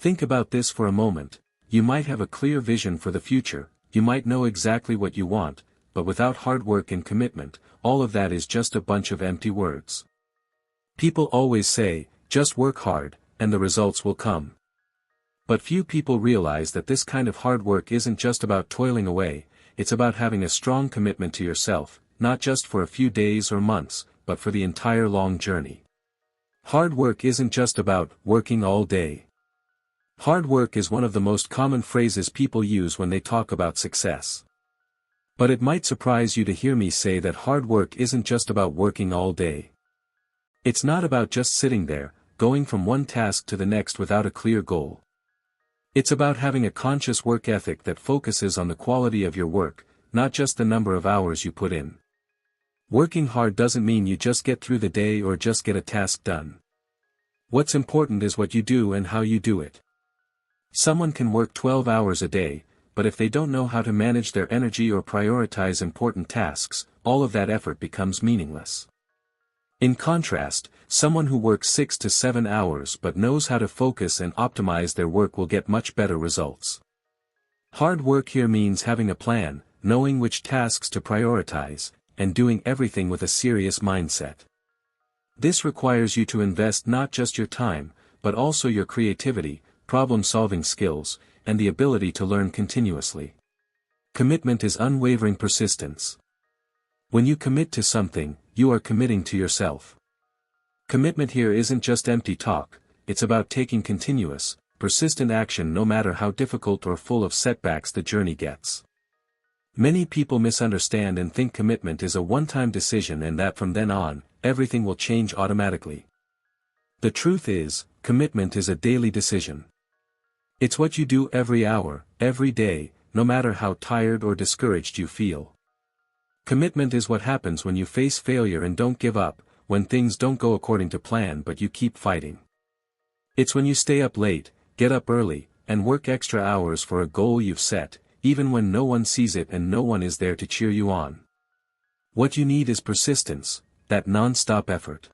Think about this for a moment. You might have a clear vision for the future, you might know exactly what you want, but without hard work and commitment, all of that is just a bunch of empty words. People always say, just work hard, and the results will come. But few people realize that this kind of hard work isn't just about toiling away, it's about having a strong commitment to yourself, not just for a few days or months, but for the entire long journey. Hard work isn't just about working all day. Hard work is one of the most common phrases people use when they talk about success. But it might surprise you to hear me say that hard work isn't just about working all day. It's not about just sitting there, going from one task to the next without a clear goal. It's about having a conscious work ethic that focuses on the quality of your work, not just the number of hours you put in. Working hard doesn't mean you just get through the day or just get a task done. What's important is what you do and how you do it. Someone can work 12 hours a day, but if they don't know how to manage their energy or prioritize important tasks, all of that effort becomes meaningless. In contrast, someone who works 6 to 7 hours but knows how to focus and optimize their work will get much better results. Hard work here means having a plan, knowing which tasks to prioritize, and doing everything with a serious mindset. This requires you to invest not just your time, but also your creativity, problem-solving skills, and the ability to learn continuously. Commitment is unwavering persistence. When you commit to something, you are committing to yourself. Commitment here isn't just empty talk, it's about taking continuous, persistent action no matter how difficult or full of setbacks the journey gets. Many people misunderstand and think commitment is a one-time decision and that from then on, everything will change automatically. The truth is, commitment is a daily decision. It's what you do every hour, every day, no matter how tired or discouraged you feel. Commitment is what happens when you face failure and don't give up, when things don't go according to plan but you keep fighting. It's when you stay up late, get up early, and work extra hours for a goal you've set, even when no one sees it and no one is there to cheer you on. What you need is persistence, that non-stop effort.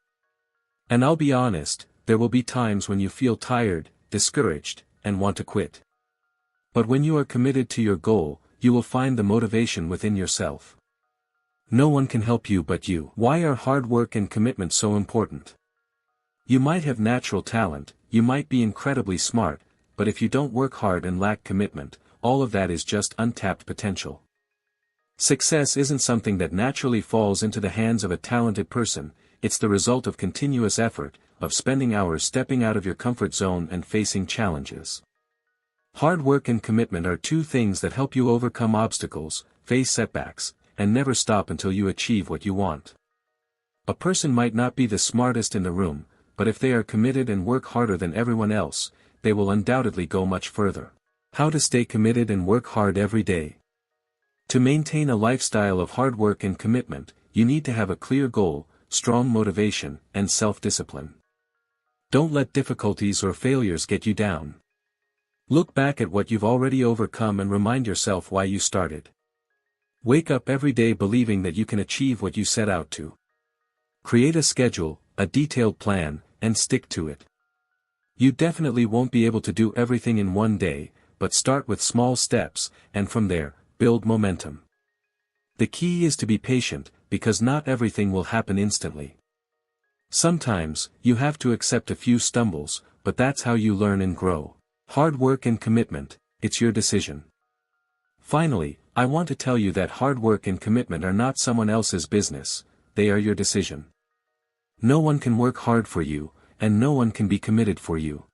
And I'll be honest, there will be times when you feel tired, discouraged, and want to quit. But when you are committed to your goal, you will find the motivation within yourself. No one can help you but you. Why are hard work and commitment so important? You might have natural talent, you might be incredibly smart, but if you don't work hard and lack commitment, all of that is just untapped potential. Success isn't something that naturally falls into the hands of a talented person, it's the result of continuous effort, of spending hours stepping out of your comfort zone and facing challenges. Hard work and commitment are two things that help you overcome obstacles, face setbacks, and never stop until you achieve what you want. A person might not be the smartest in the room, but if they are committed and work harder than everyone else, they will undoubtedly go much further. How to stay committed and work hard every day. To maintain a lifestyle of hard work and commitment, you need to have a clear goal, strong motivation, and self-discipline. Don't let difficulties or failures get you down. Look back at what you've already overcome and remind yourself why you started. Wake up every day believing that you can achieve what you set out to. Create a schedule, a detailed plan, and stick to it. You definitely won't be able to do everything in one day, but start with small steps, and from there, build momentum. The key is to be patient, because not everything will happen instantly. Sometimes, you have to accept a few stumbles, but that's how you learn and grow. Hard work and commitment, it's your decision. Finally, I want to tell you that hard work and commitment are not someone else's business, they are your decision. No one can work hard for you, and no one can be committed for you.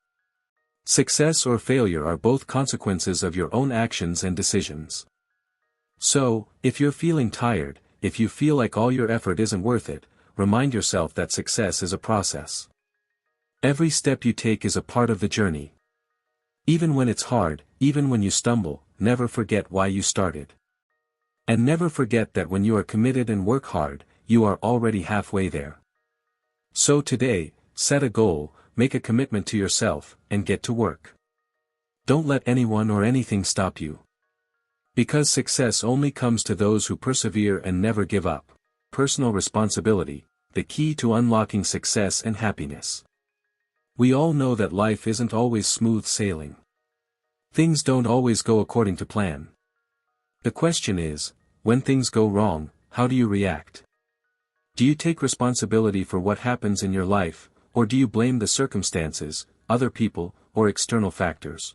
Success or failure are both consequences of your own actions and decisions. So, if you're feeling tired, if you feel like all your effort isn't worth it, remind yourself that success is a process. Every step you take is a part of the journey. Even when it's hard, even when you stumble, never forget why you started. And never forget that when you are committed and work hard, you are already halfway there. So today, set a goal, make a commitment to yourself, and get to work. Don't let anyone or anything stop you. Because success only comes to those who persevere and never give up. Personal responsibility, the key to unlocking success and happiness. We all know that life isn't always smooth sailing. Things don't always go according to plan. The question is, when things go wrong, how do you react? Do you take responsibility for what happens in your life, or do you blame the circumstances, other people, or external factors?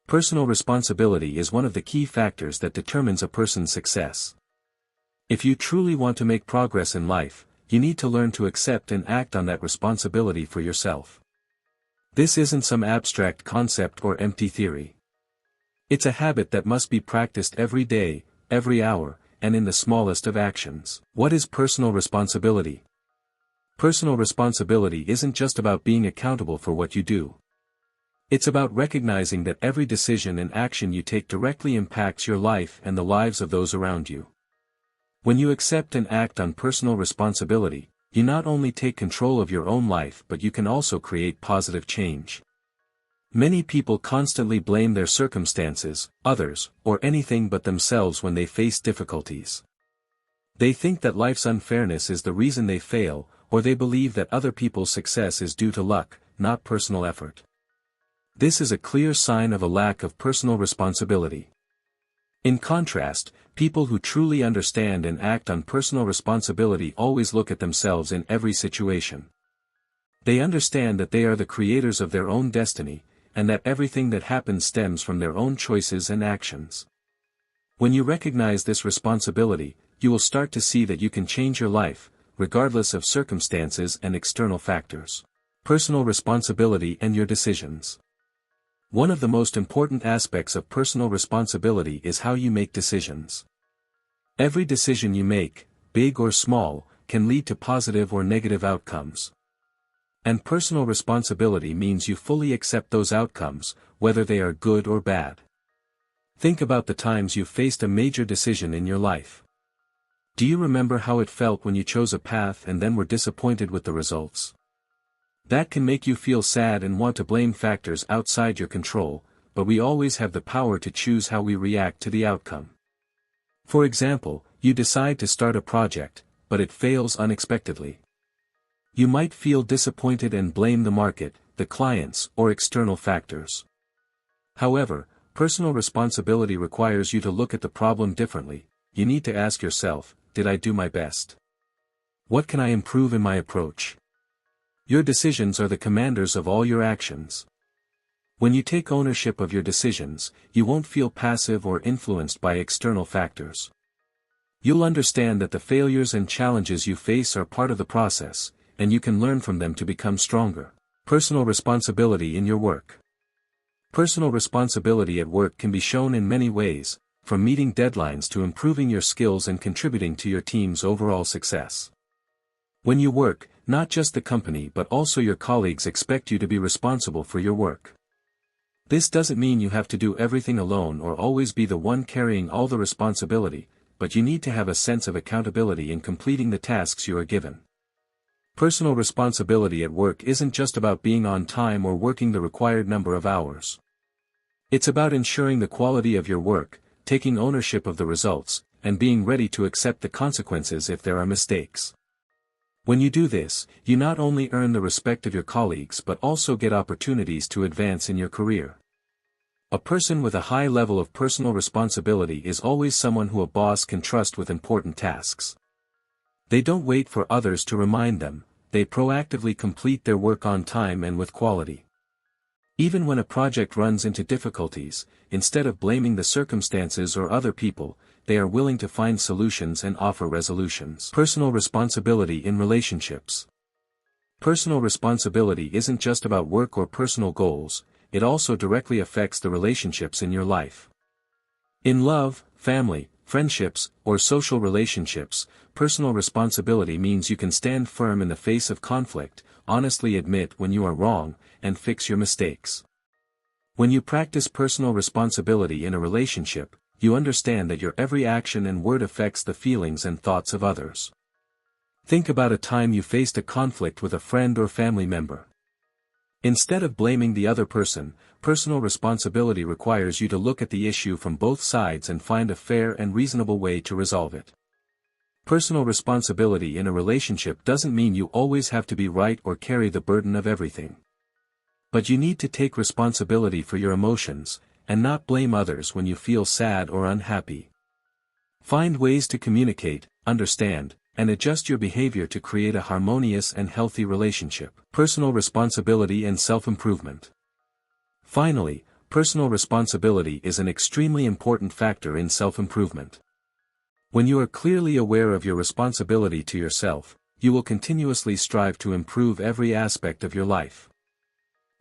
Personal responsibility is one of the key factors that determines a person's success. If you truly want to make progress in life, you need to learn to accept and act on that responsibility for yourself. This isn't some abstract concept or empty theory. It's a habit that must be practiced every day, every hour, and in the smallest of actions. What is personal responsibility? Personal responsibility isn't just about being accountable for what you do. It's about recognizing that every decision and action you take directly impacts your life and the lives of those around you. When you accept and act on personal responsibility, you not only take control of your own life but you can also create positive change. Many people constantly blame their circumstances, others, or anything but themselves when they face difficulties. They think that life's unfairness is the reason they fail, or they believe that other people's success is due to luck, not personal effort. This is a clear sign of a lack of personal responsibility. In contrast, people who truly understand and act on personal responsibility always look at themselves in every situation. They understand that they are the creators of their own destiny, and that everything that happens stems from their own choices and actions. When you recognize this responsibility, you will start to see that you can change your life, regardless of circumstances and external factors. Personal responsibility and your decisions. One of the most important aspects of personal responsibility is how you make decisions. Every decision you make, big or small, can lead to positive or negative outcomes. And personal responsibility means you fully accept those outcomes, whether they are good or bad. Think about the times you faced a major decision in your life. Do you remember how it felt when you chose a path and then were disappointed with the results? That can make you feel sad and want to blame factors outside your control, but we always have the power to choose how we react to the outcome. For example, you decide to start a project, but it fails unexpectedly. You might feel disappointed and blame the market, the clients, or external factors. However, personal responsibility requires you to look at the problem differently. You need to ask yourself, did I do my best? What can I improve in my approach? Your decisions are the commanders of all your actions. When you take ownership of your decisions, you won't feel passive or influenced by external factors. You'll understand that the failures and challenges you face are part of the process, and you can learn from them to become stronger. Personal responsibility in your work. Personal responsibility at work can be shown in many ways, from meeting deadlines to improving your skills and contributing to your team's overall success. When you work, not just the company but also your colleagues expect you to be responsible for your work. This doesn't mean you have to do everything alone or always be the one carrying all the responsibility, but you need to have a sense of accountability in completing the tasks you are given. Personal responsibility at work isn't just about being on time or working the required number of hours. It's about ensuring the quality of your work, taking ownership of the results, and being ready to accept the consequences if there are mistakes. When you do this, you not only earn the respect of your colleagues but also get opportunities to advance in your career. A person with a high level of personal responsibility is always someone who a boss can trust with important tasks. They don't wait for others to remind them, they proactively complete their work on time and with quality. Even when a project runs into difficulties, instead of blaming the circumstances or other people, they are willing to find solutions and offer resolutions. Personal responsibility in relationships. Personal responsibility isn't just about work or personal goals, it also directly affects the relationships in your life. In love, family, friendships, or social relationships, personal responsibility means you can stand firm in the face of conflict, honestly admit when you are wrong, and fix your mistakes. When you practice personal responsibility in a relationship, you understand that your every action and word affects the feelings and thoughts of others. Think about a time you faced a conflict with a friend or family member. Instead of blaming the other person, personal responsibility requires you to look at the issue from both sides and find a fair and reasonable way to resolve it. Personal responsibility in a relationship doesn't mean you always have to be right or carry the burden of everything. But you need to take responsibility for your emotions, and not blame others when you feel sad or unhappy. Find ways to communicate, understand, and adjust your behavior to create a harmonious and healthy relationship. Personal responsibility and self-improvement. Finally, personal responsibility is an extremely important factor in self-improvement. When you are clearly aware of your responsibility to yourself, you will continuously strive to improve every aspect of your life.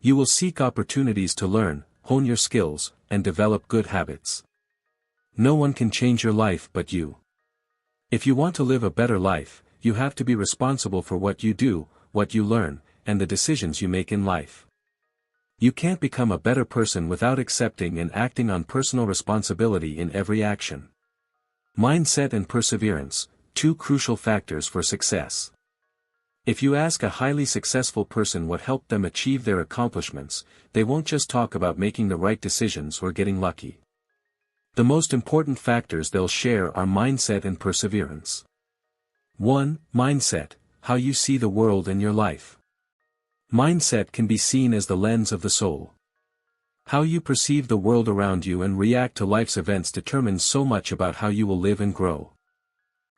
You will seek opportunities to learn, hone your skills, and develop good habits. No one can change your life but you. If you want to live a better life, you have to be responsible for what you do, what you learn, and the decisions you make in life. You can't become a better person without accepting and acting on personal responsibility in every action. Mindset and perseverance, two crucial factors for success. If you ask a highly successful person what helped them achieve their accomplishments, they won't just talk about making the right decisions or getting lucky. The most important factors they'll share are mindset and perseverance. 1. Mindset, how you see the world and your life. Mindset can be seen as the lens of the soul. How you perceive the world around you and react to life's events determines so much about how you will live and grow.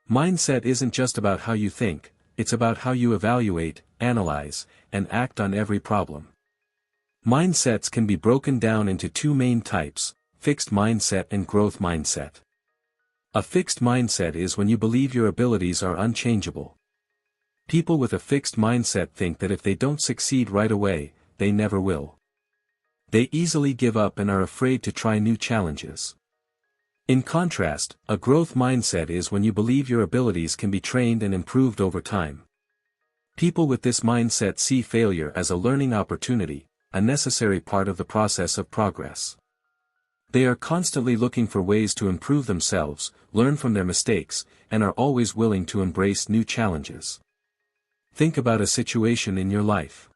Mindset isn't just about how you think, it's about how you evaluate, analyze, and act on every problem. Mindsets can be broken down into two main types: fixed mindset and growth mindset. A fixed mindset is when you believe your abilities are unchangeable. People with a fixed mindset think that if they don't succeed right away, they never will. They easily give up and are afraid to try new challenges. In contrast, a growth mindset is when you believe your abilities can be trained and improved over time. People with this mindset see failure as a learning opportunity, a necessary part of the process of progress. They are constantly looking for ways to improve themselves, learn from their mistakes, and are always willing to embrace new challenges. Think about a situation in your life.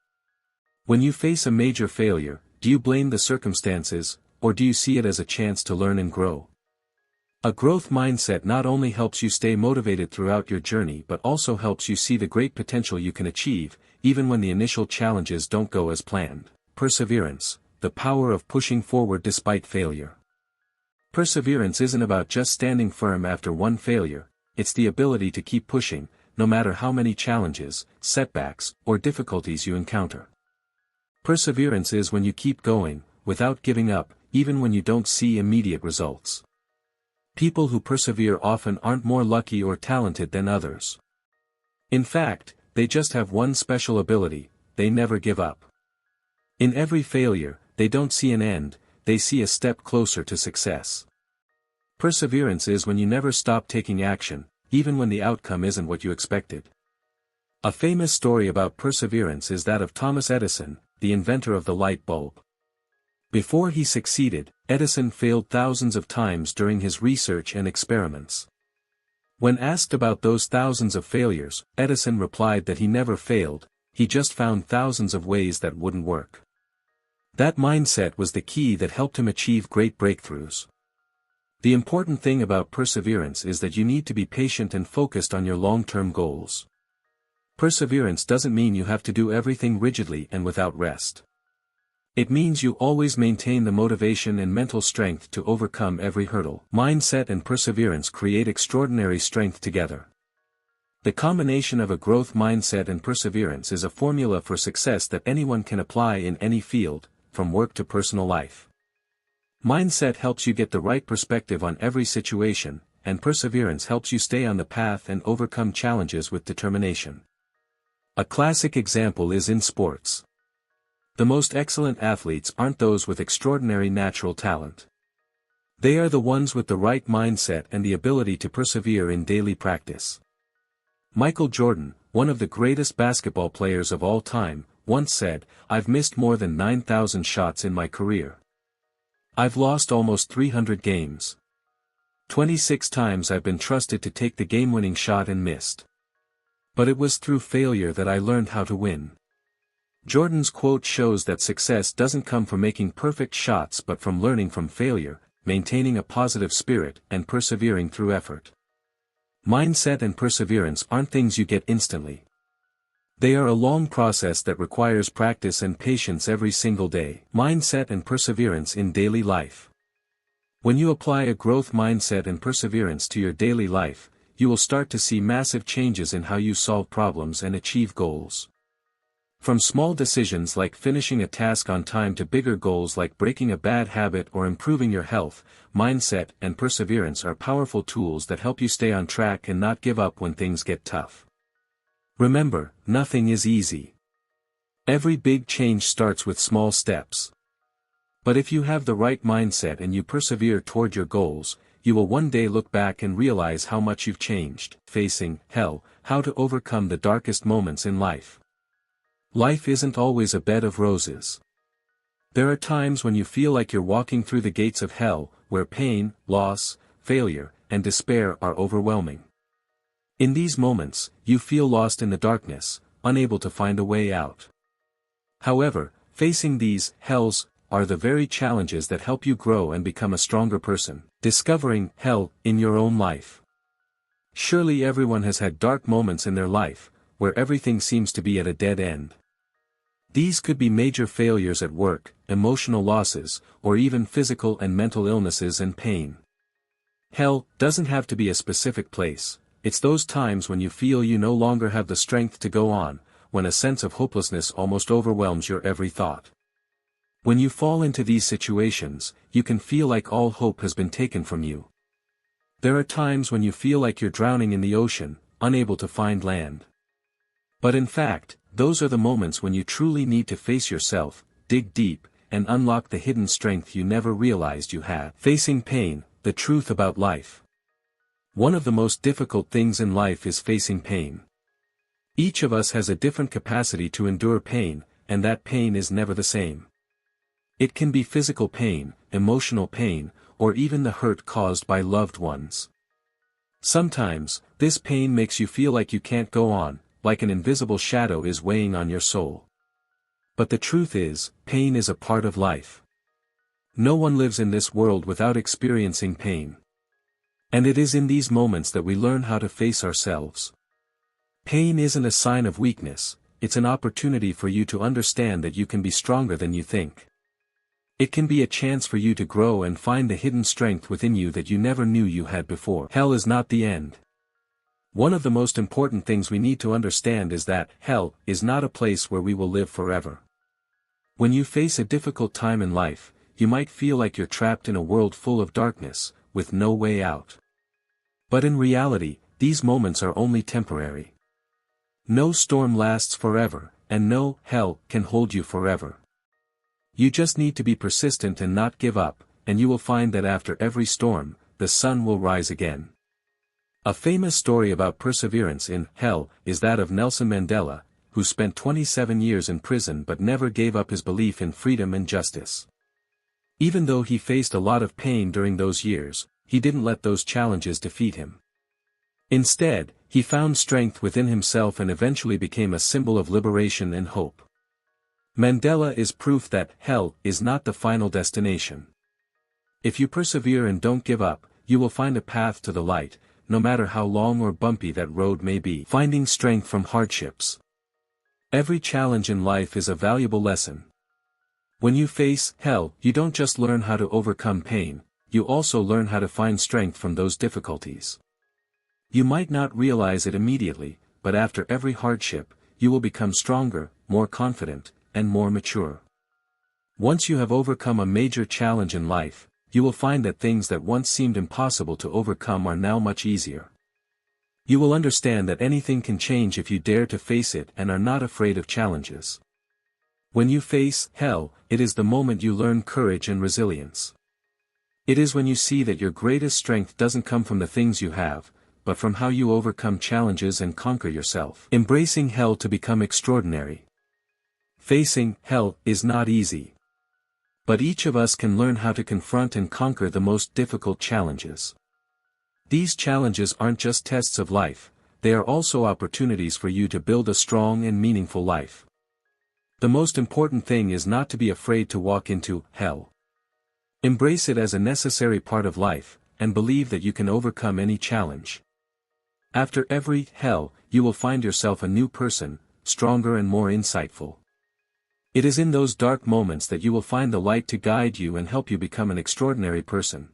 When you face a major failure, do you blame the circumstances, or do you see it as a chance to learn and grow? A growth mindset not only helps you stay motivated throughout your journey but also helps you see the great potential you can achieve, even when the initial challenges don't go as planned. Perseverance, the power of pushing forward despite failure. Perseverance isn't about just standing firm after one failure, it's the ability to keep pushing, no matter how many challenges, setbacks, or difficulties you encounter. Perseverance is when you keep going, without giving up, even when you don't see immediate results. People who persevere often aren't more lucky or talented than others. In fact, they just have one special ability: they never give up. In every failure, they don't see an end, they see a step closer to success. Perseverance is when you never stop taking action, even when the outcome isn't what you expected. A famous story about perseverance is that of Thomas Edison, the inventor of the light bulb. Before he succeeded, Edison failed thousands of times during his research and experiments. When asked about those thousands of failures, Edison replied that he never failed, he just found thousands of ways that wouldn't work. That mindset was the key that helped him achieve great breakthroughs. The important thing about perseverance is that you need to be patient and focused on your long-term goals. Perseverance doesn't mean you have to do everything rigidly and without rest. It means you always maintain the motivation and mental strength to overcome every hurdle. Mindset and perseverance create extraordinary strength together. The combination of a growth mindset and perseverance is a formula for success that anyone can apply in any field, from work to personal life. Mindset helps you get the right perspective on every situation, and perseverance helps you stay on the path and overcome challenges with determination. A classic example is in sports. The most excellent athletes aren't those with extraordinary natural talent. They are the ones with the right mindset and the ability to persevere in daily practice. Michael Jordan, one of the greatest basketball players of all time, once said, "I've missed more than 9,000 shots in my career. I've lost almost 300 games. 26 times I've been trusted to take the game-winning shot and missed. But it was through failure that I learned how to win." Jordan's quote shows that success doesn't come from making perfect shots but from learning from failure, maintaining a positive spirit, and persevering through effort. Mindset and perseverance aren't things you get instantly. They are a long process that requires practice and patience every single day. Mindset and perseverance in daily life. When you apply a growth mindset and perseverance to your daily life, you will start to see massive changes in how you solve problems and achieve goals. From small decisions like finishing a task on time to bigger goals like breaking a bad habit or improving your health, mindset and perseverance are powerful tools that help you stay on track and not give up when things get tough. Remember, nothing is easy. Every big change starts with small steps. But if you have the right mindset and you persevere toward your goals, you will one day look back and realize how much you've changed. Facing hell, how to overcome the darkest moments in life. Life isn't always a bed of roses. There are times when you feel like you're walking through the gates of hell, where pain, loss, failure, and despair are overwhelming. In these moments, you feel lost in the darkness, unable to find a way out. However, facing these hells are the very challenges that help you grow and become a stronger person. Discovering hell in your own life. Surely everyone has had dark moments in their life, where everything seems to be at a dead end. These could be major failures at work, emotional losses, or even physical and mental illnesses and pain. Hell doesn't have to be a specific place. It's those times when you feel you no longer have the strength to go on, when a sense of hopelessness almost overwhelms your every thought. When you fall into these situations, you can feel like all hope has been taken from you. There are times when you feel like you're drowning in the ocean, unable to find land. But in fact, those are the moments when you truly need to face yourself, dig deep, and unlock the hidden strength you never realized you had. Facing pain, the truth about life. One of the most difficult things in life is facing pain. Each of us has a different capacity to endure pain, and that pain is never the same. It can be physical pain, emotional pain, or even the hurt caused by loved ones. Sometimes, this pain makes you feel like you can't go on, like an invisible shadow is weighing on your soul. But the truth is, pain is a part of life. No one lives in this world without experiencing pain. And it is in these moments that we learn how to face ourselves. Pain isn't a sign of weakness, it's an opportunity for you to understand that you can be stronger than you think. It can be a chance for you to grow and find the hidden strength within you that you never knew you had before. Hell is not the end. One of the most important things we need to understand is that hell is not a place where we will live forever. When you face a difficult time in life, you might feel like you're trapped in a world full of darkness, with no way out. But in reality, these moments are only temporary. No storm lasts forever, and no hell can hold you forever. You just need to be persistent and not give up, and you will find that after every storm, the sun will rise again. A famous story about perseverance in hell is that of Nelson Mandela, who spent 27 years in prison but never gave up his belief in freedom and justice. Even though he faced a lot of pain during those years, he didn't let those challenges defeat him. Instead, he found strength within himself and eventually became a symbol of liberation and hope. Mandela is proof that hell is not the final destination. If you persevere and don't give up, you will find a path to the light, no matter how long or bumpy that road may be. Finding strength from hardships. Every challenge in life is a valuable lesson. When you face hell, you don't just learn how to overcome pain, you also learn how to find strength from those difficulties. You might not realize it immediately, but after every hardship, you will become stronger, more confident, and more mature. Once you have overcome a major challenge in life, you will find that things that once seemed impossible to overcome are now much easier. You will understand that anything can change if you dare to face it and are not afraid of challenges. When you face hell, it is the moment you learn courage and resilience. It is when you see that your greatest strength doesn't come from the things you have, but from how you overcome challenges and conquer yourself. Embracing hell to become extraordinary. Facing hell is not easy. But each of us can learn how to confront and conquer the most difficult challenges. These challenges aren't just tests of life, they are also opportunities for you to build a strong and meaningful life. The most important thing is not to be afraid to walk into hell. Embrace it as a necessary part of life, and believe that you can overcome any challenge. After every hell, you will find yourself a new person, stronger and more insightful. It is in those dark moments that you will find the light to guide you and help you become an extraordinary person.